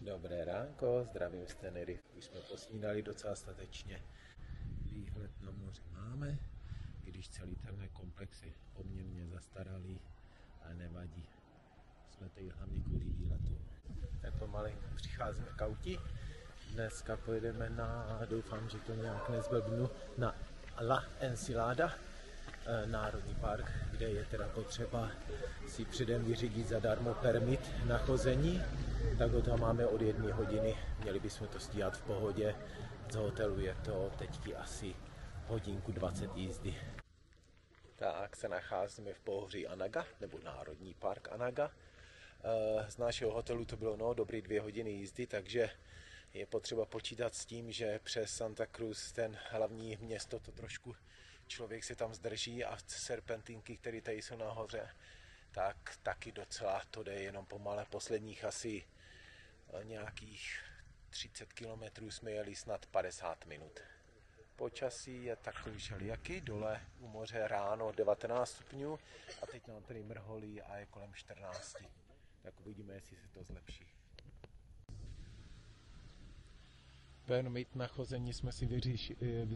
Dobré ránko, zdravím z Tenerife. Už jsme posnídali docela statečně. Výhled na moře máme, i když celý tenhle komplex je poměrně zastaralý, ale nevadí. Jsme tady hlavně kvůli výletu. Tak pomalu přicházíme k auti. Dneska pojedeme doufám, že to nějak nezblbnu, na La Ensilada, národní park, kde je teda potřeba si předem vyřídit zadarmo permit na chození, tak ho tam máme od 1 hodiny, měli bychom to stíhat v pohodě, z hotelu je to teďky asi hodinku 20 jízdy. Tak se nacházíme v pohoří Anaga, nebo národní park Anaga. Z našeho hotelu to bylo dobrý 2 hodiny jízdy, takže je potřeba počítat s tím, že přes Santa Cruz, ten hlavní město, to trošku člověk se tam zdrží a serpentinky, které tady jsou nahoře, tak taky docela to jde jenom pomale. Posledních asi nějakých 30 kilometrů jsme jeli snad 50 minut. Počasí je takový všelijaký, dole u moře ráno 19 stupňů a teď nám tady mrholí a je kolem 14. Tak uvidíme, jestli se to zlepší. Permit na chození jsme si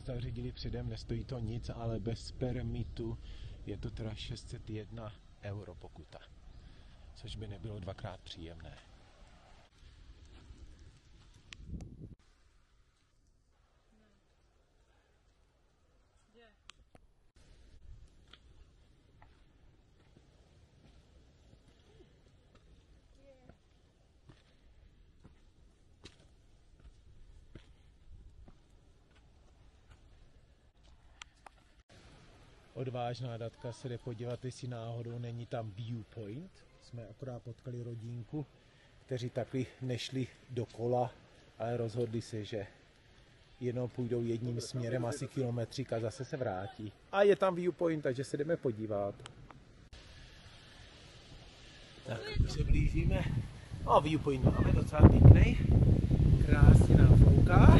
zařídili předem, nestojí to nic, ale bez permitu je to teda 601 € pokuta, což by nebylo dvakrát příjemné. Odvážná datka se jde podívat, jestli náhodou není tam viewpoint. Jsme akorát potkali rodinku, kteří taky nešli dokola, ale rozhodli se, že jenom půjdou jedním směrem asi kilometřík a zase se vrátí. A je tam viewpoint, takže se jdeme podívat. Tak, už se blížíme. A viewpoint máme docela pěkný. Krásně nám fouká.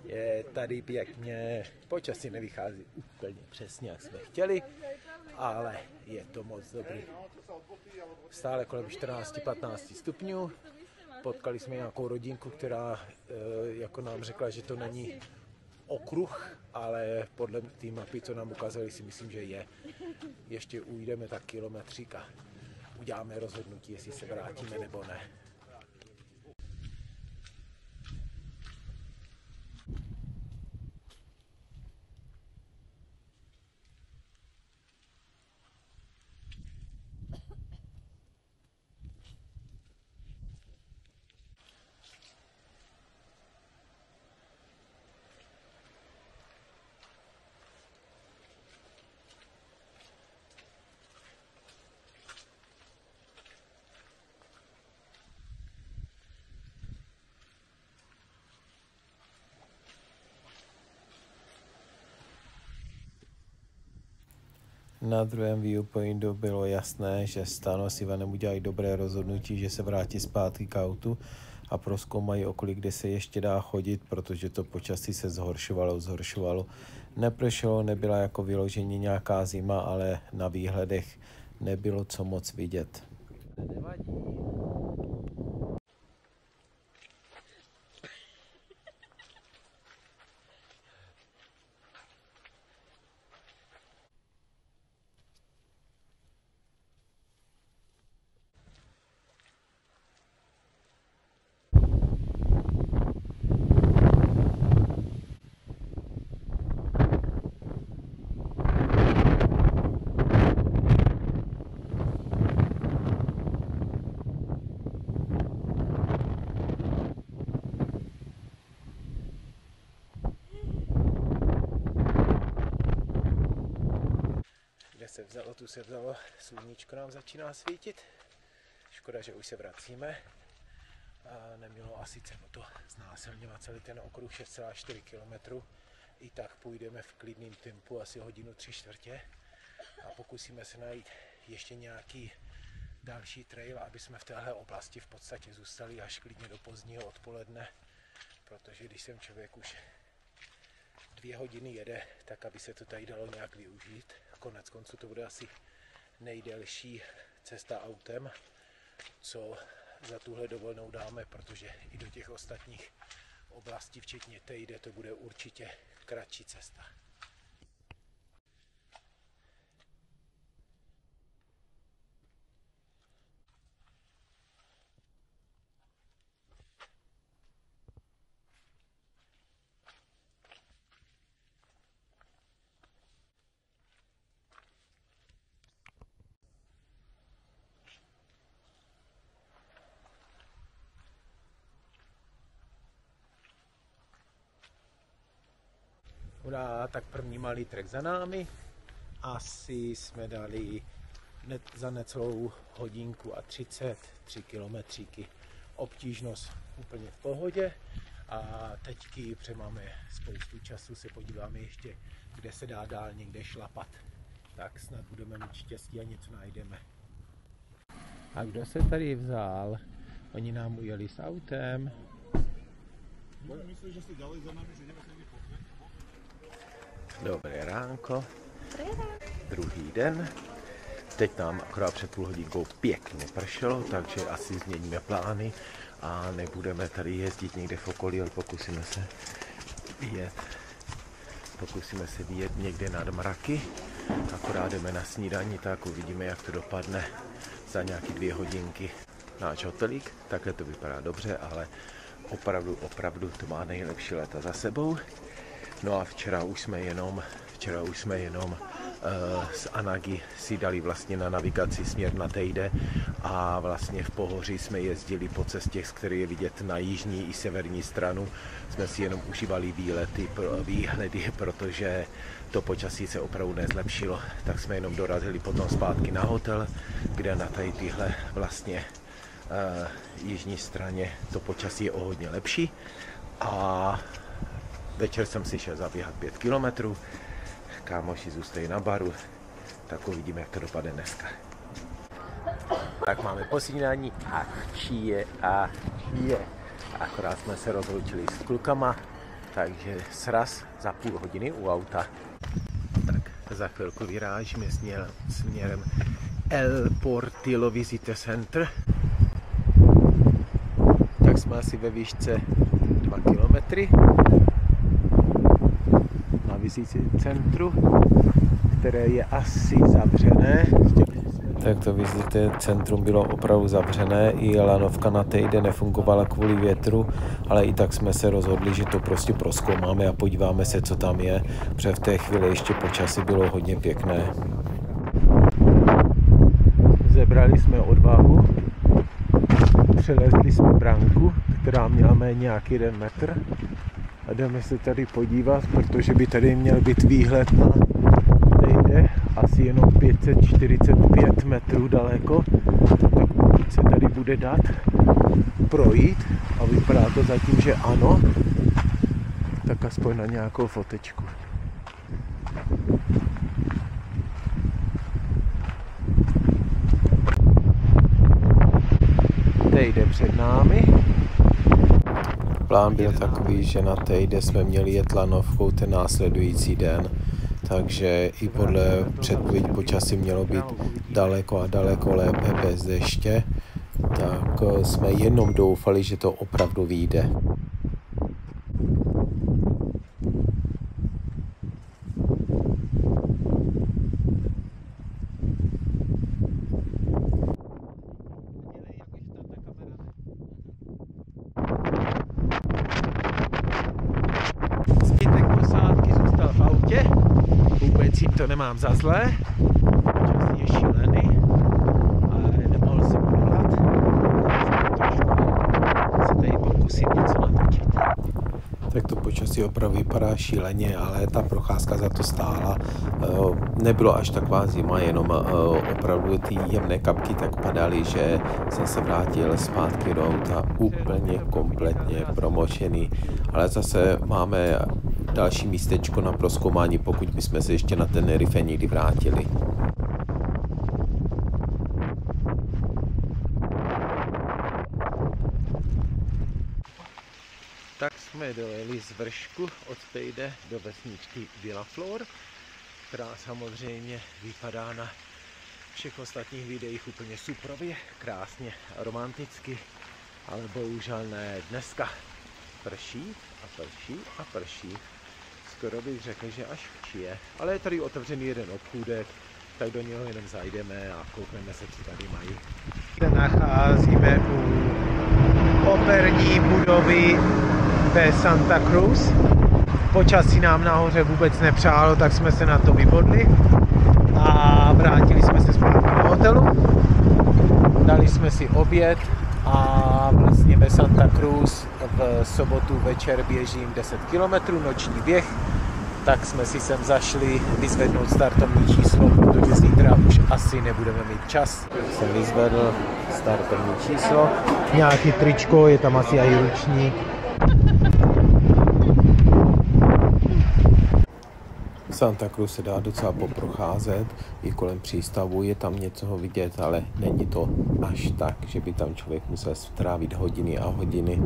Je tady pěkně, počasí nevychází úplně přesně, jak jsme chtěli, ale je to moc dobrý. Stále kolem 14-15 stupňů. Potkali jsme nějakou rodinku, která jako nám řekla, že to není okruh, ale podle té mapy, co nám ukázali, si myslím, že je. Ještě ujdeme tak kilometřík a uděláme rozhodnutí, jestli se vrátíme nebo ne. Na druhém viewpointu bylo jasné, že Stano s Ivanem udělají dobré rozhodnutí, že se vrátí zpátky k autu a prozkoumají okolí, kde se ještě dá chodit, protože to počasí se zhoršovalo. Nepršelo, nebyla jako vyloženě nějaká zima, ale na výhledech nebylo co moc vidět. Nevadí. Tu se vzalo, sluníčko nám začíná svítit. Škoda, že už se vracíme. Nemělo asi cenu to znásilňovat celý ten okruh 6,4 km. I tak půjdeme v klidném tempu asi 1,75 hodiny a pokusíme se najít ještě nějaký další trail, aby jsme v téhle oblasti v podstatě zůstali až klidně do pozdního odpoledne, protože když sem člověk už 2 hodiny jede, tak aby se to tady dalo nějak využít. Konec konců to bude asi nejdelší cesta autem, co za tuhle dovolenou dáme, protože i do těch ostatních oblastí, včetně Tejde, to bude určitě kratší cesta. Urá, tak první malý trek za námi. Asi jsme dali za necelou hodinku a 30, 3 kilometříky. Obtížnost úplně v pohodě. A teďky, protože máme spoustu času, se podíváme ještě, kde se dá dál někde šlapat. Tak snad budeme mít štěstí a něco najdeme. A kdo se tady vzal? Oni nám ujeli s autem. Myslím, že si dali za nami, že jdeme se Dobré ránko, druhý den. Teď nám akorát před půl hodinkou pěkně pršelo, takže asi změníme plány a nebudeme tady jezdit někde v okolí, ale pokusíme se vyjet někde nad mraky. Akorát jdeme na snídani, tak uvidíme, jak to dopadne za nějaké 2 hodinky. Náš hotelík, takhle to vypadá dobře, ale opravdu to má nejlepší léta za sebou. No a včera už jsme jenom z Anagy si dali vlastně na navigaci směr na Tejde a vlastně v pohoří jsme jezdili po cestě, z které je vidět na jižní i severní stranu. Jsme si jenom užívali výhledy, protože to počasí se opravdu nezlepšilo. Tak jsme jenom dorazili potom zpátky na hotel, kde na téhle vlastně jižní straně to počasí je o hodně lepší. A večer jsem si šel zaběhat 5 kilometrů, kámoši zůstají na baru, tak uvidíme, jak to dopadne dneska. Tak máme posídání a chčíje. Akorát jsme se rozloučili s klukama, takže sraz za půl hodiny u auta. Tak za chvilku vyrážíme směrem El Portillo Visitor Center. Tak jsme asi ve výšce 2 kilometry na vizitním centru, které je asi zavřené. Tak to vizitní centrum bylo opravdu zavřené, i lanovka na Tejde nefungovala kvůli větru, ale i tak jsme se rozhodli, že to prostě prozkoumáme a podíváme se, co tam je, protože v té chvíli ještě počasí bylo hodně pěkné. Zebrali jsme odvahu, přelezli jsme branku, která měla méně jak 1 metr. A jdeme se tady podívat, protože by tady měl být výhled na Tejde asi jenom 545 metrů daleko. Tak pokud se tady bude dát projít, a vypadá to zatím, že ano, tak aspoň na nějakou fotečku. Tejde před námi. Plán byl takový, že na Tejde jsme měli jet lanovkou ten následující den, takže i podle předpovědi počasí mělo být daleko a daleko lépe bez deště, tak jsme jenom doufali, že to opravdu vyjde. To nemám za zlé, počasí je šílený, ale nemohl jsem odolat, se tady pokusím něco natočit. Tak to počasí opravdu vypadá šíleně, ale ta procházka za to stála. Nebylo až taková zima, jenom opravdu ty jemné kapky tak padaly, že jsem se vrátil zpátky do auta úplně kompletně promočený, ale zase máme další místečko na prozkoumání, pokud bychom se ještě na Tenerife někdy vrátili. jsme dojeli z vršku od Tejde do vesničky Villaflor, která samozřejmě vypadá na všech ostatních videích úplně suprově, krásně, romanticky, ale bohužel ne dneska. Prší a prší a prší. Skoro bych řekl, že až čije. Ale je tady otevřený jeden obchůdek, tak do něho jenom zajdeme a koukneme se, co tady mají. Se nacházíme u operní budovy ve Santa Cruz. Počasí nám nahoře vůbec nepřálo, tak jsme se na to vybodli a vrátili jsme se zpátky do hotelu. Dali jsme si oběd a vlastně ve Santa Cruz v sobotu večer běžím 10 km, noční běh, tak jsme si sem zašli vyzvednout startovní číslo, protože zítra už asi nebudeme mít čas. Jsem vyzvedl startovní číslo, nějaký tričko, je tam asi i ručník. Santa Cruz se dá docela poprocházet, i kolem přístavu je tam něco vidět, ale není to až tak, že by tam člověk musel strávit hodiny a hodiny.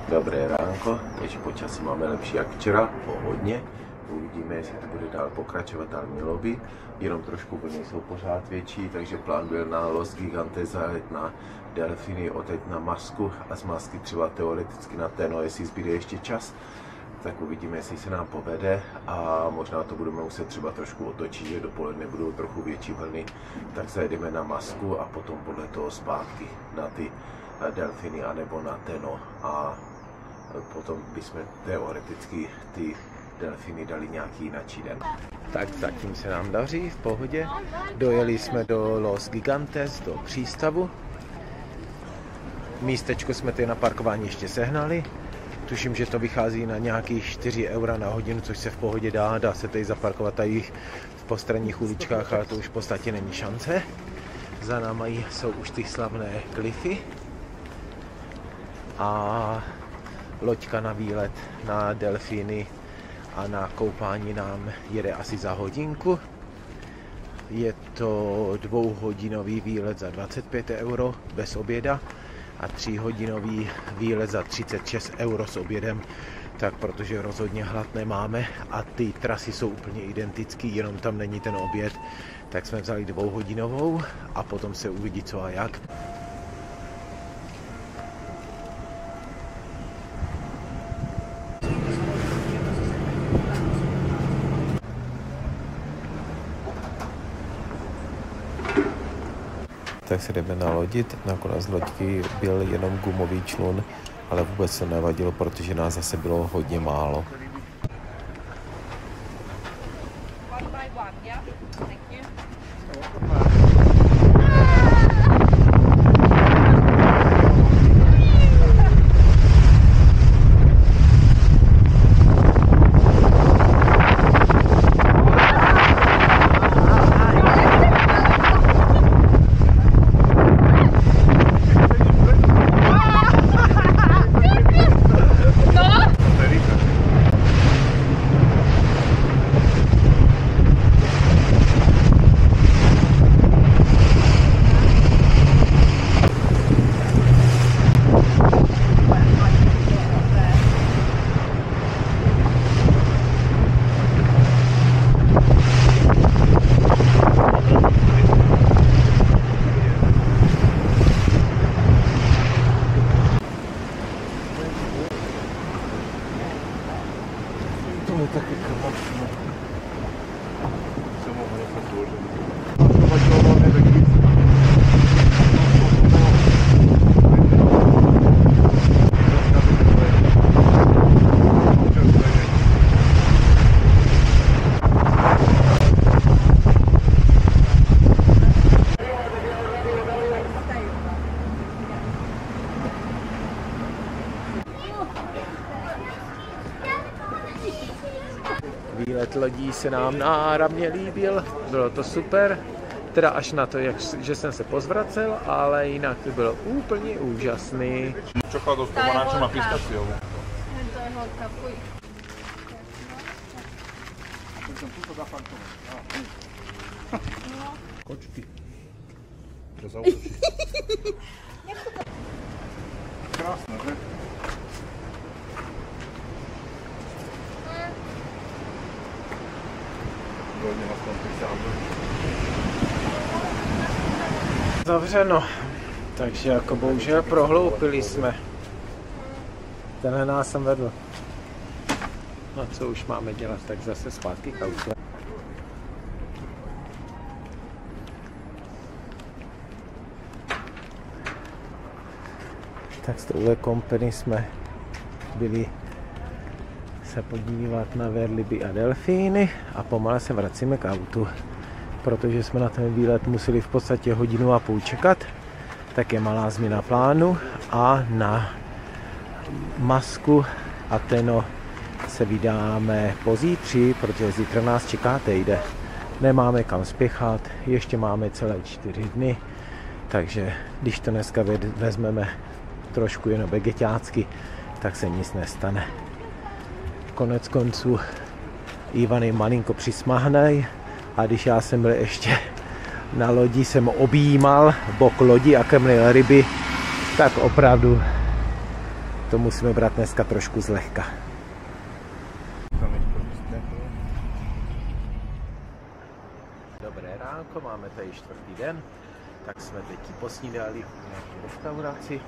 Dobré ránko, teď počasí máme lepší jak včera, pohodně. Uvidíme, jestli to bude dál pokračovat, ale mělo by. Jenom trošku vlny jsou pořád větší, takže plán byl na Los Gigantes zajet na delfiny, odjet na Masku a z Masky třeba teoreticky na Teno, jestli zbyde ještě čas. Tak uvidíme, jestli se nám povede a možná to budeme muset třeba trošku otočit, že dopoledne budou trochu větší vlny, tak zajedeme na Masku a potom podle toho zpátky na ty delfiny anebo na Teno a potom bychom teoreticky ty delfiny dali nějaký jiný den. Tak zatím se nám daří v pohodě. Dojeli jsme do Los Gigantes, do přístavu. Místečko jsme tady na parkování ještě sehnali. Tuším, že to vychází na nějakých 4 € na hodinu, což se v pohodě dá. Dá se tady zaparkovat tady v postranních uličkách, ale to už v podstatě není šance. Za náma jsou už ty slavné klify. A loďka na výlet na delfíny a na koupání nám jede asi za hodinku. Je to 2hodinový výlet za 25 € bez oběda a 3hodinový výlet za 36 € s obědem. Tak protože rozhodně hlad nemáme a ty trasy jsou úplně identický, jenom tam není ten oběd, tak jsme vzali 2hodinovou a potom se uvidí co a jak. Tak se jdeme nalodit, nakonec loďky byl jenom gumový člun, ale vůbec to nevadilo, protože nás zase bylo hodně málo. Výlet lodí se nám náramně líbil, bylo to super. Teda až na to, že jsem se pozvracel, ale jinak to bylo úplně úžasný. Čokoládou s pomarančem a pistaciou. To je hodka, fuj. Kočky. To zautočí. Krásne, že? Dojde na tom Zavřeno, takže jako bohužel prohloupili jsme. Tenhle nás jsem vedl. No co už máme dělat, tak zase zpátky k autu. Tak s touhle company jsme byli se podívat na velryby a delfíny a pomalu se vracíme k autu. Protože jsme na ten výlet museli v podstatě 1,5 hodiny čekat, tak je malá změna plánu a na Masku Ateno se vydáme pozítří, protože zítra nás čeká týden. Nemáme kam spěchat, ještě máme celé 4 dny, takže když to dneska vezmeme trošku jenom vegetácky, tak se nic nestane. Konec konců Ivan je malinko přismahnej a když já jsem byl ještě na lodi, jsem objímal bok lodi a krmil ryby, tak opravdu to musíme brát dneska trošku zlehka. Dobré ránko, máme tady 4. den, tak jsme teď posnídali v nějaké restauraci.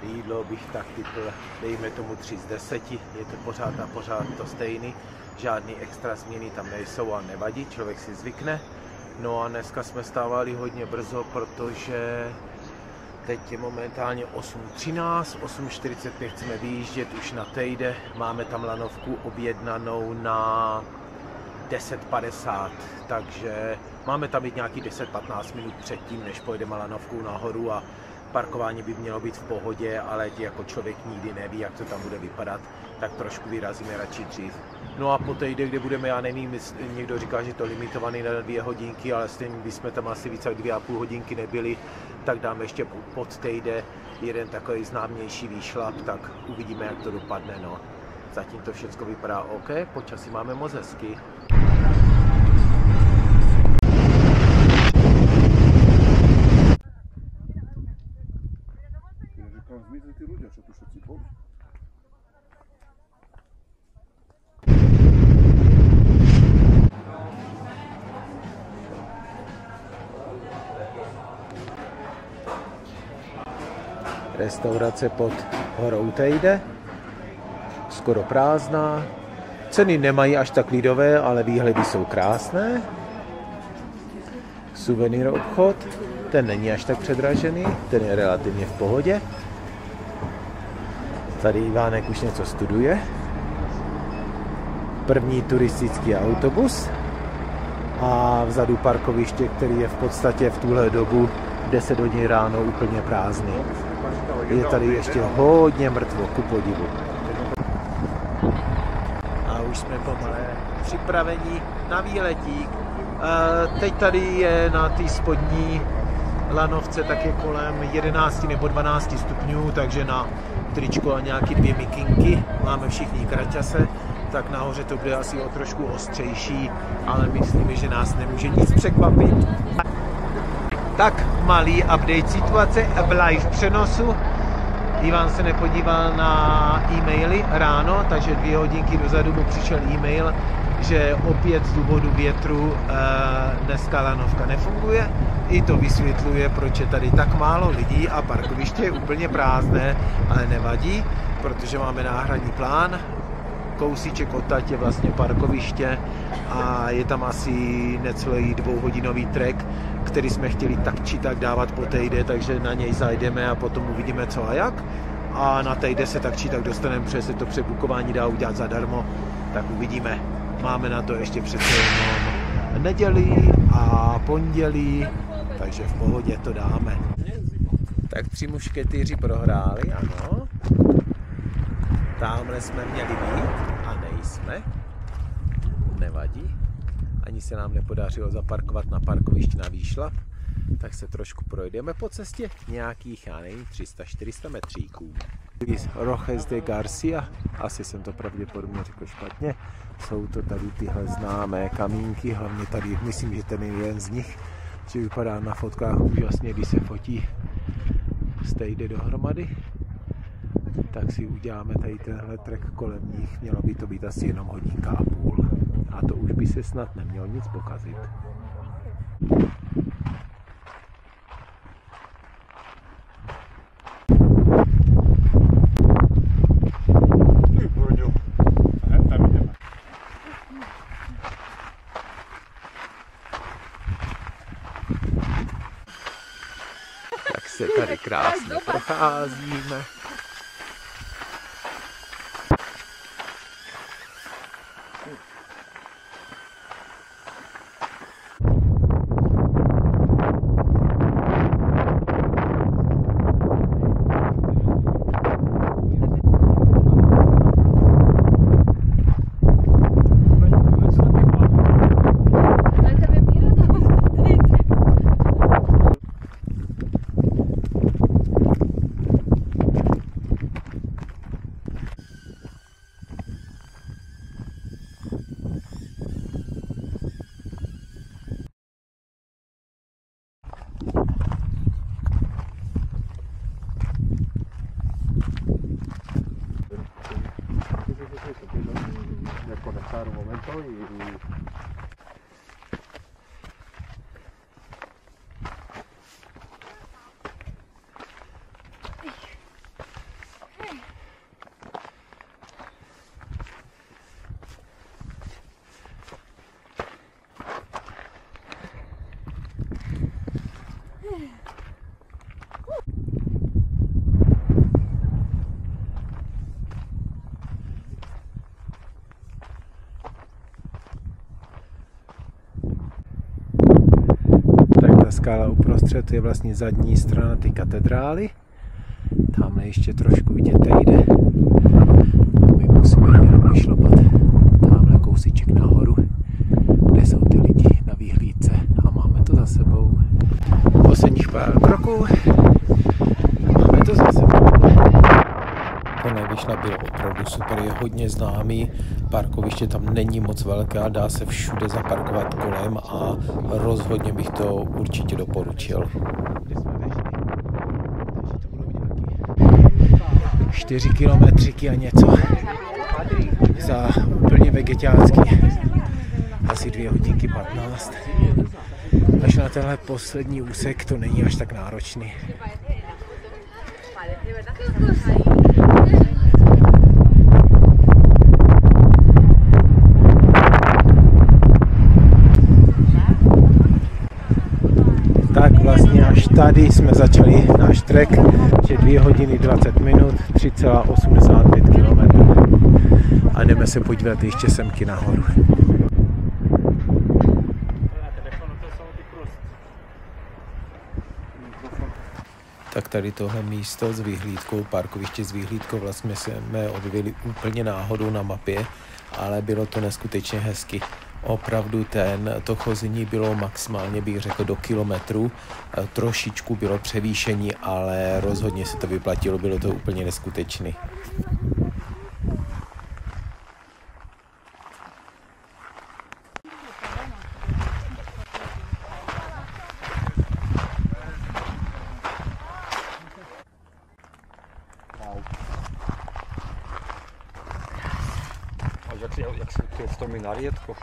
Jídlo bych tak typl, dejme tomu 3 z 10, je to pořád a pořád to stejný. Žádný extra změny tam nejsou a nevadí, člověk si zvykne. No a dneska jsme stávali hodně brzo, protože teď je momentálně 8:13, 8:45 chceme vyjíždět už na Tejde. Máme tam lanovku objednanou na 10:50, takže máme tam být nějaký 10-15 minut předtím, než pojedeme lanovkou nahoru a parkování by mělo být v pohodě, ale jako člověk nikdy neví, jak to tam bude vypadat, tak trošku vyrazíme radši dřív. No a po Tejde, kde budeme, já nevím, někdo říká, že to je limitovaný na 2 hodinky, ale stejně bychom tam asi více jak 2,5 hodinky nebyli, tak dáme ještě pod Tejde jeden takový známější výšlap, tak uvidíme, jak to dopadne. No. Zatím to všechno vypadá OK, počasí máme moc hezky. Restaurace pod horou Tejde, skoro prázdná. Ceny nemají až tak lidové, ale výhledy jsou krásné. Suvenýr obchod, ten není až tak předražený, ten je relativně v pohodě. Tady Ivánek už něco studuje. První turistický autobus a vzadu parkoviště, který je v podstatě v tuhle dobu 10 hodin ráno úplně prázdný. Je tady ještě hodně mrtvo, ku podivu. A už jsme pomalé připraveni na výletík. Teď tady je na té spodní lanovce tak je kolem 11 nebo 12 stupňů, takže na tričko a nějaký 2 mikinky. Máme všichni kraťase, tak nahoře to bude asi o trošku ostřejší, ale myslím, že nás nemůže nic překvapit. Tak, malý update situace v live přenosu. Ivan se nepodíval na e-maily ráno, takže 2 hodinky dozadu mu přišel e-mail, že opět z důvodu větru dneska lanovka nefunguje. I to vysvětluje, proč je tady tak málo lidí a parkoviště je úplně prázdné, ale nevadí, protože máme náhradní plán. Kousíček odtud je vlastně parkoviště a je tam asi necelý 2hodinový trek, který jsme chtěli tak či tak dávat po Tejde, takže na něj zajdeme a potom uvidíme co a jak. A na Tejde se tak či tak dostaneme, protože se to přebukování dá udělat zadarmo, tak uvidíme. Máme na to ještě přece jenom neděli a pondělí, takže v pohodě to dáme. Tak 3 mušketýři prohráli, ano. Tamhle jsme měli být a nejsme. nevadí. Ani se nám nepodařilo zaparkovat na parkovišti na výšlap, tak se trošku projdeme po cestě nějakých, já nevím, 300-400 metříků. Rojes de Garcia, asi jsem to pravděpodobně řekl špatně, jsou to tady tyhle známé kamínky, hlavně tady, myslím, že ten je jeden z nich, že vypadá na fotkách úžasně, když se fotí, stejde dohromady. Tak si uděláme tady tenhle trek kolem nich, mělo by to být asi jenom 1,5 hodiny. A to už by se snad nemělo nic pokazit. Tak se tady krásně procházíme. Un momento y... Ta skála uprostřed je vlastně zadní strana ty katedrály. Tamhle ještě trošku vidět jde. My musíme jenom vyšlapat tamhle kousíček nahoru, kde jsou ty lidi na výhlídce. A máme to za sebou. Posledních pár kroků. Máme to za sebou. Ten výšlap byl opravdu super, je hodně známý, parkoviště tam není moc velké, dá se všude zaparkovat kolem a rozhodně bych to určitě doporučil. 4 kilometříky a něco za úplně vegetánský, asi 2 hodinky 15. Až na tenhle poslední úsek to není až tak náročný. Tak vlastně až tady jsme začali náš trek, že 2 hodiny 20 minut, 3,85 km. A jdeme se podívat ještě semky nahoru. Tak tady tohle místo s vyhlídkou, parkoviště s vyhlídkou, vlastně jsme objevili úplně náhodou na mapě, ale bylo to neskutečně hezky. Opravdu to chození bylo maximálně, bych řekl, do kilometru. Trošičku bylo převýšení, ale rozhodně se to vyplatilo, bylo to úplně neskutečné. Jak se to stromí na riedko.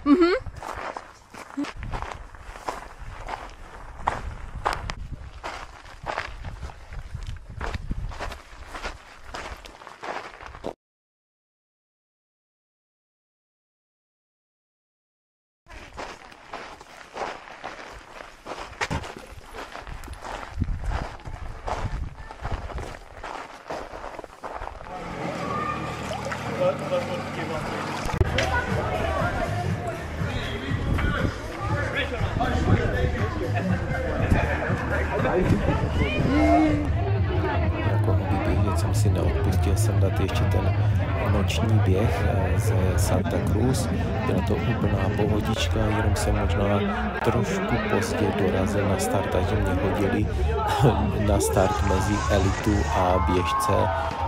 Jako hobby běžec jsem si neodpustil jsem dát ještě ten noční běh ze Santa Cruz. Byla to úplná pohodička, jenom jsem možná trošku pozdě dorazil na start, takže mě hodili na start mezi elitu a běžce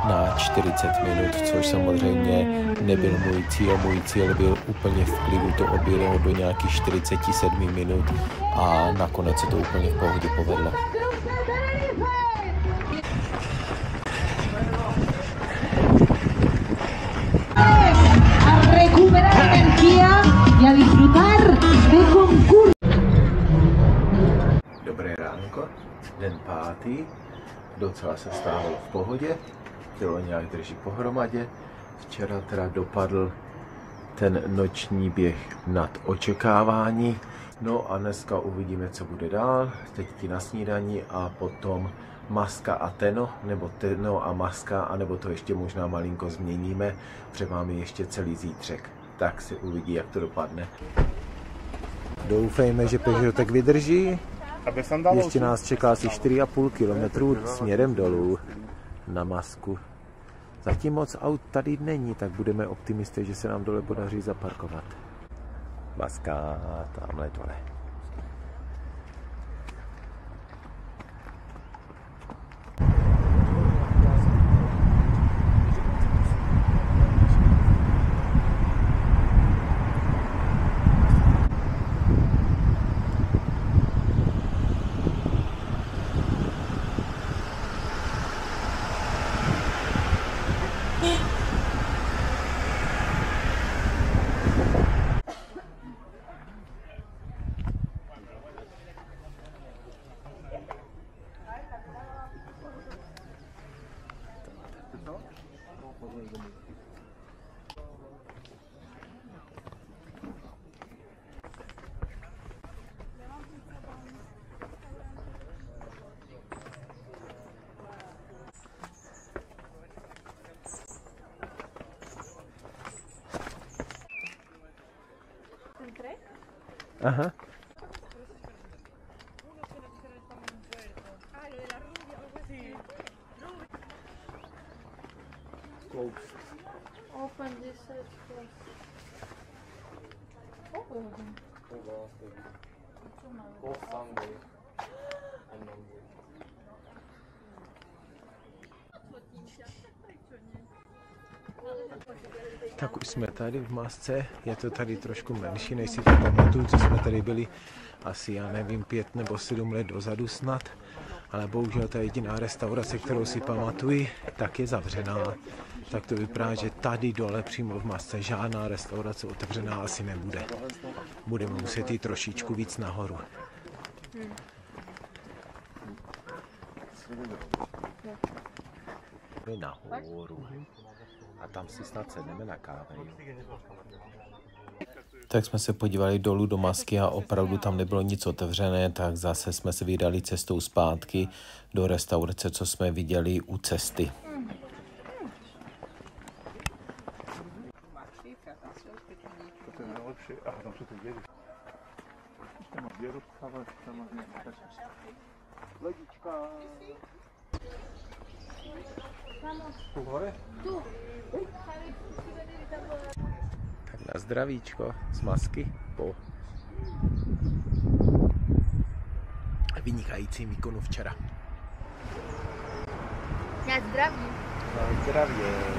na 40 minut, což samozřejmě nebyl můj cíl. Můj cíl byl úplně v klidu to oběhnout do nějakých 47 minut a nakonec se to úplně v pohodě povedlo. A recuperar energía y a disfrutar de concurso. Dobré ránko, den pátý, docela se stávalo v pohodě, tělo nějak drží pohromadě. Včera teda dopadl ten noční běh nad očekávání. No a dneska uvidíme, co bude dál. Teď ti na snídani a potom maska a teno, nebo teno a maska, anebo to ještě možná malinko změníme, protože máme ještě celý zítřek. Tak si uvidí, jak to dopadne. Doufejme, že Peugeotek vydrží. Ještě nás čeká asi 4,5 kilometru směrem dolů na masku. Zatím moc aut tady není, tak budeme optimisté, že se nám dole podaří zaparkovat. Maska tamhle dole. Aha. Open this search close. Tak už jsme tady v masce, je to tady trošku menší, než si to pamatuju, co jsme tady byli asi, já nevím, 5 nebo 7 let dozadu snad, ale bohužel ta jediná restaurace, kterou si pamatuji, tak je zavřená. Tak to vypadá, že tady dole přímo v masce žádná restaurace otevřená asi nebude. Budeme muset jít trošičku víc nahoru. Nahoru. A tam si snad sedneme na káve. Tak jsme se podívali dolů do masky a opravdu tam nebylo nic otevřené, tak zase jsme se vydali cestou zpátky do restaurace, co jsme viděli u cesty. Tak na zdravíčko z masky po vynikajícím výkonu včera. Na zdraví. Na zdravě.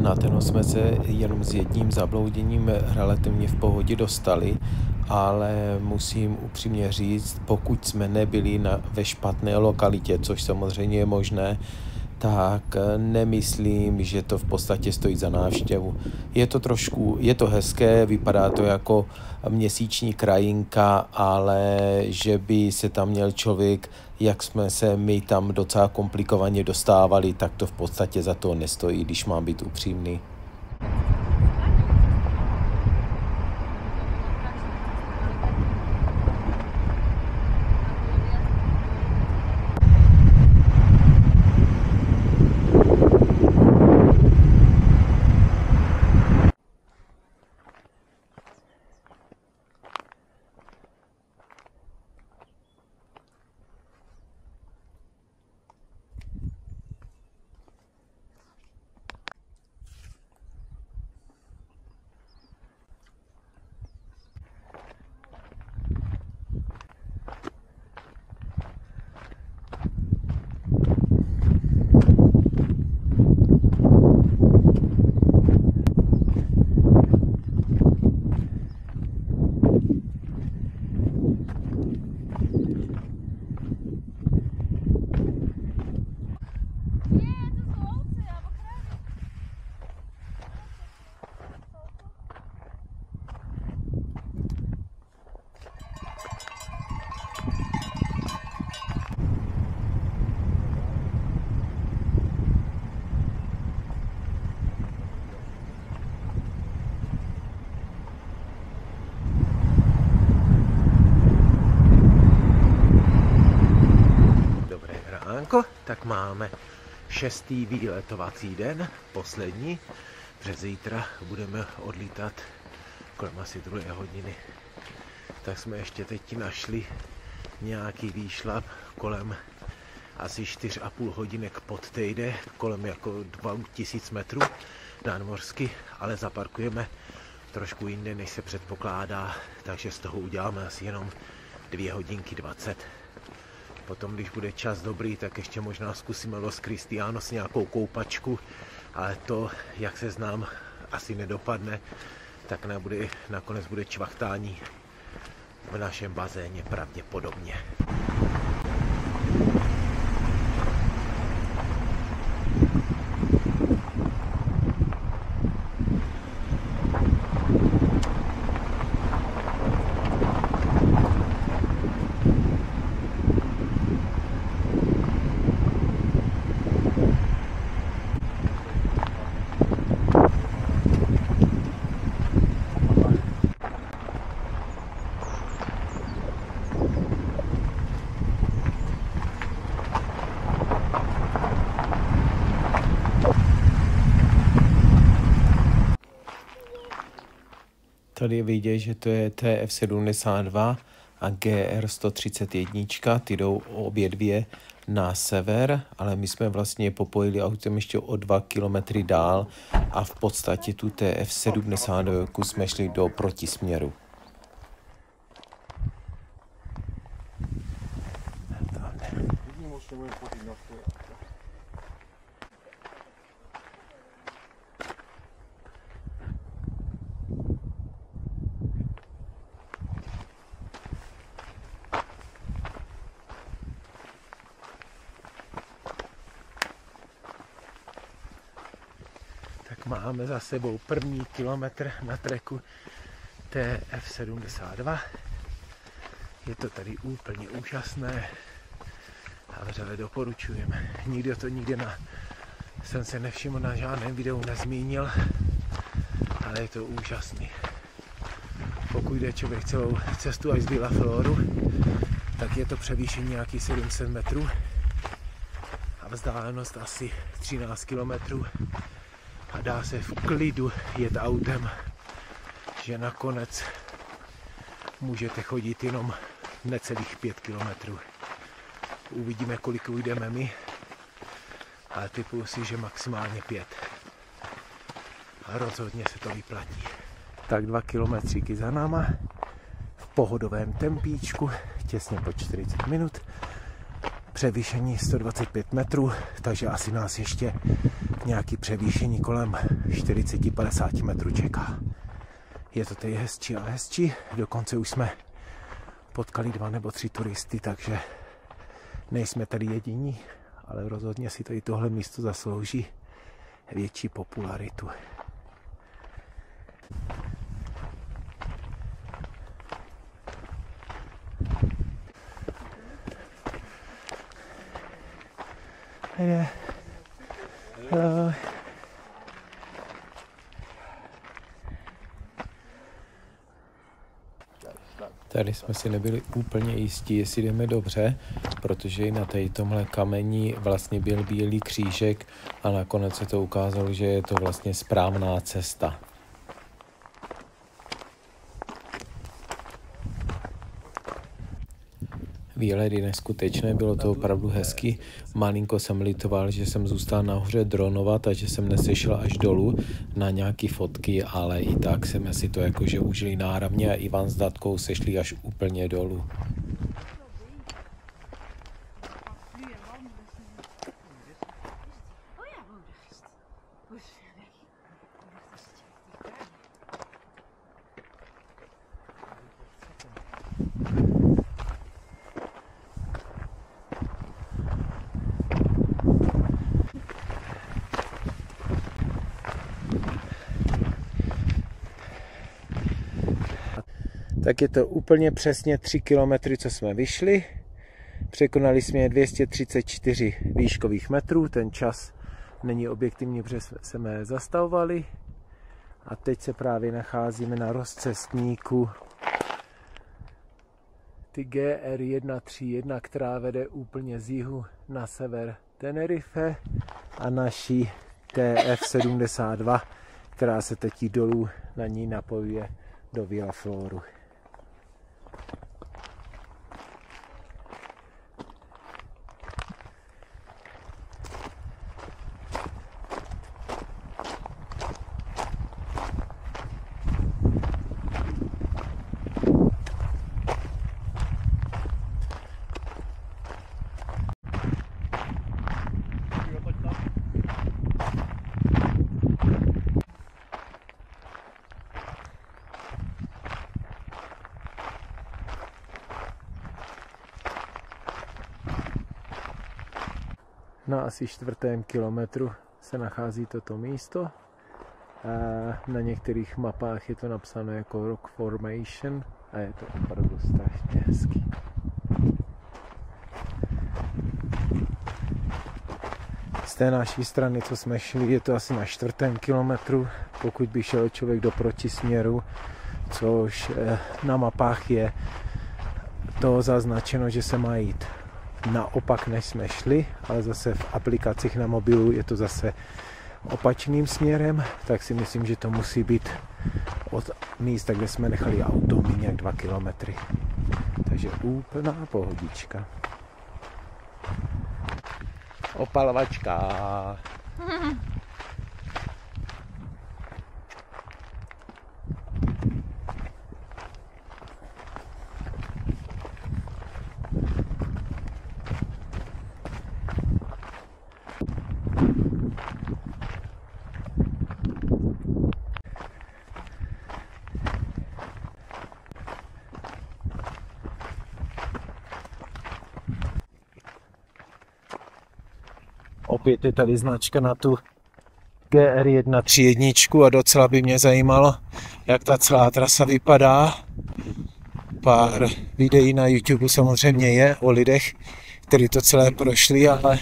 Na ten jsme se jenom s jedním zablouděním relativně v pohodě dostali, ale musím upřímně říct, pokud jsme nebyli ve špatné lokalitě, což samozřejmě je možné, tak nemyslím, že to v podstatě stojí za návštěvu. Je to hezké, vypadá to jako měsíční krajinka, ale že by se tam měl člověk, jak jsme se my tam docela komplikovaně dostávali, tak to v podstatě za to nestojí, když mám být upřímný. Tak máme 6. výletovací den, poslední. Přes zítra budeme odlítat kolem asi 2 hodiny. Tak jsme ještě teď našli nějaký výšlap kolem asi 4,5 hodinek pod Tejde, kolem jako 2000 metrů nadmořsky, ale zaparkujeme trošku jinde, než se předpokládá, takže z toho uděláme asi jenom 2 hodinky 20. Potom, když bude čas dobrý, tak ještě možná zkusíme Los Cristianos nějakou koupačku, ale to, jak se znám, asi nedopadne, tak nakonec bude čvachtání v našem bazéně pravděpodobně. Tady je vidět, že to je TF72 a GR131, ty jdou obě dvě na sever, ale my jsme vlastně popojili autem ještě o 2 kilometry dál a v podstatě tu TF72 jsme šli do protisměru. Máme za sebou první kilometr na treku TF72. Je to tady úplně úžasné a vřele doporučujeme. Nikdy jsem se nevšiml, na žádném videu nezmínil, ale je to úžasný. Pokud jde člověk celou cestu až z Villa Floru, tak je to převýšení nějaký 700 metrů a vzdálenost asi 13 kilometrů. A dá se v klidu jet autem, že nakonec můžete chodit jenom necelých 5 kilometrů. Uvidíme, kolik ujdeme my, ale typuju si, že maximálně 5. A rozhodně se to vyplatí. Tak 2 kilometříky za náma, v pohodovém tempíčku, těsně po 40 minut. Převýšení 125 metrů, takže asi nás ještě nějaký převýšení kolem 40-50 metrů čeká. Je to tady hezčí a hezčí, dokonce už jsme potkali 2 nebo 3 turisty, takže nejsme tady jediní, ale rozhodně si tady tohle místo zaslouží větší popularitu. Hey. Hello. Tady jsme si nebyli úplně jistí, jestli jdeme dobře, protože i na tomhle kameni vlastně byl bílý křížek a nakonec se to ukázalo, že je to vlastně správná cesta. Výhled je neskutečné, bylo to opravdu hezky. Malinko jsem litoval, že jsem zůstal nahoře dronovat a že jsem nesešel až dolů na nějaký fotky, ale i tak jsme si to jakože užili náramně a Ivan s Datkou sešli až úplně dolů. Tak je to úplně přesně 3 kilometry, co jsme vyšli. Překonali jsme 234 výškových metrů, ten čas není objektivní, protože jsme zastavovali. A teď se právě nacházíme na rozcestníku ty GR131, která vede úplně z jihu na sever Tenerife, a naší TF72, která se teď dolů na ní napojuje do Villafloru. Na asi 4. kilometru se nachází toto místo. Na některých mapách je to napsáno jako Rock Formation a je to opravdu strašně hezký. Z té naší strany, co jsme šli, je to asi na 4. kilometru, pokud by šel člověk do protisměru, což na mapách je to zaznačeno, že se má jít naopak, než jsme šli, ale zase v aplikacích na mobilu je to zase opačným směrem, tak si myslím, že to musí být od místa, kde jsme nechali auto, nějak 2 kilometry. Takže úplná pohodička. Opalovačka. Opět je tady značka na tu GR131 a docela by mě zajímalo, jak ta celá trasa vypadá. Pár videí na YouTube samozřejmě je o lidech, kteří to celé prošli, ale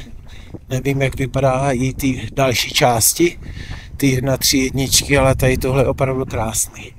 nevím, jak vypadá i ty další části, ty 1.3.1, ale tady tohle je opravdu krásný.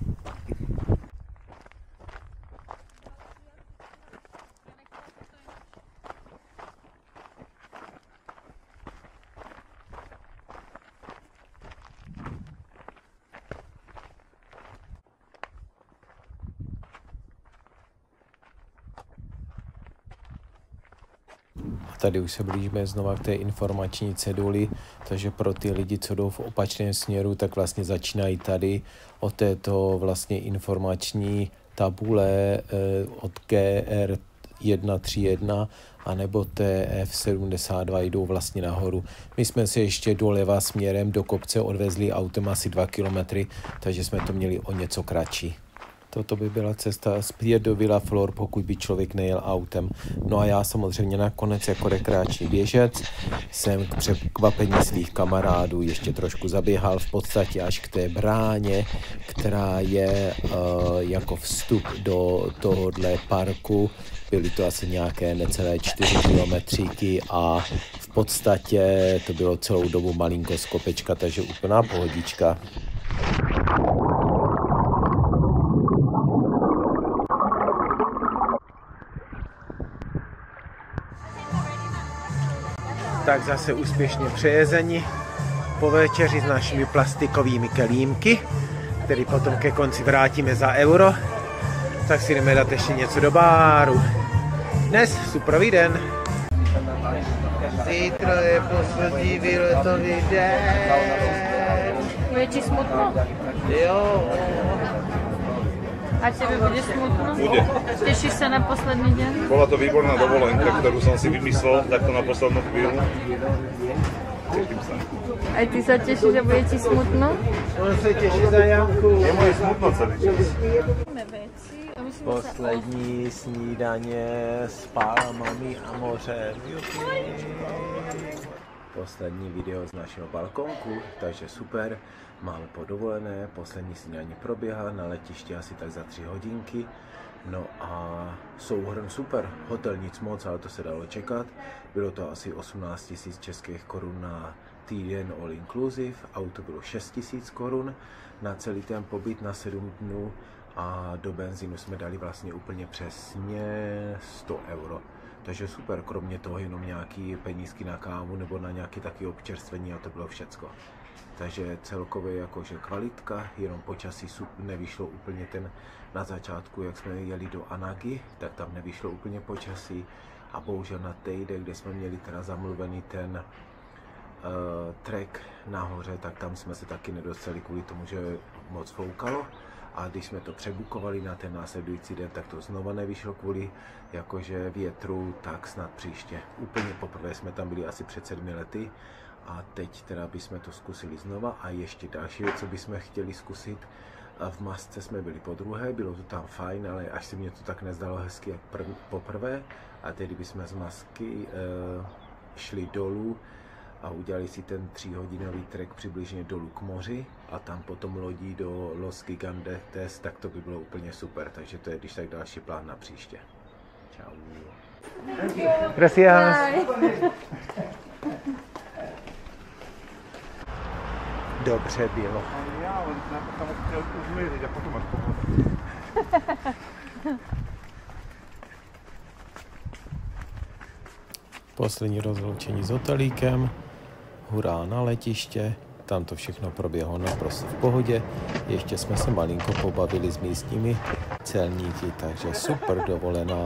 Tady už se blížíme znova k té informační ceduli, takže pro ty lidi, co jdou v opačném směru, tak vlastně začínají tady od této vlastně informační tabule od GR 131 anebo TF72 jdou vlastně nahoru. My jsme se ještě doleva směrem do kopce odvezli autem asi 2 kilometry, takže jsme to měli o něco kratší. Toto by byla cesta zpět do Villa Flor, pokud by člověk nejel autem. No a já samozřejmě nakonec jako rekreační běžec jsem k překvapení svých kamarádů ještě trošku zaběhal v podstatě až k té bráně, která je jako vstup do tohohle parku. Byly to asi nějaké necelé 4 kilometříky a v podstatě to bylo celou dobu malinko z kopečka, takže úplná pohodička. Tak zase úspěšně přejezení po večeři s našimi plastikovými kelímky, který potom ke konci vrátíme za euro. Tak si jdeme dát ještě něco do báru. Dnes superový den. Zítra je poslední výletový den. Bude ti smutno? Jo. A tebe bude smutno? Bude. Těšíš se na poslední den? Bola to výborná dovolenka, ktorú som si vymyslel takto na poslednú chvíľu. Teším sa. A ty se těšíš, že bude ti smutno? On se těší za Janku. Je moje smutno celý čas. Poslední snídaně s pálmami a mořem. Poslední video z našeho balkonku, takže super. Máme podovolené, poslední snídaně proběhla na letišti asi tak za 3 hodinky. No a souhrn super, hotel nic moc, ale to se dalo čekat. Bylo to asi 18 000 českých korun na týden all inclusive, auto bylo 6 000 korun na celý ten pobyt na 7 dnů a do benzínu jsme dali vlastně úplně přesně 100 euro. Takže super, kromě toho jenom nějaký penízky na kávu nebo na nějaké taky občerstvení a to bylo všecko. Takže celkově jakože kvalitka, jenom počasí nevyšlo úplně ten na začátku, jak jsme jeli do Anagy, tak tam nevyšlo úplně počasí a bohužel na Teide, kde jsme měli teda zamluvený ten trek nahoře, tak tam jsme se taky nedostali kvůli tomu, že moc foukalo. A když jsme to přebukovali na ten následující den, tak to znova nevyšlo kvůli jakože větru, tak snad příště. Úplně poprvé jsme tam byli asi před 7 lety a teď teda bychom to zkusili znova a ještě další věc, co bychom chtěli zkusit. V masce jsme byli podruhé, bylo to tam fajn, ale až se mě to tak nezdalo hezky jak poprvé. A teď bychom z masky šli dolů a udělali si ten 3hodinový trek přibližně dolů k moři a tam potom lodí do Los Gigantes, tak to by bylo úplně super, takže to je když tak další plán na příště. Čau. Gracias. Dobře bylo. Ja len tam chcel uzmeriť a potom až pohodať. Poslední rozloučení s hotelíkem, hurá na letiště, tam to všechno proběhlo naprosto v pohodě, ještě jsme se malinko pobavili s místními celníky, takže super dovolená.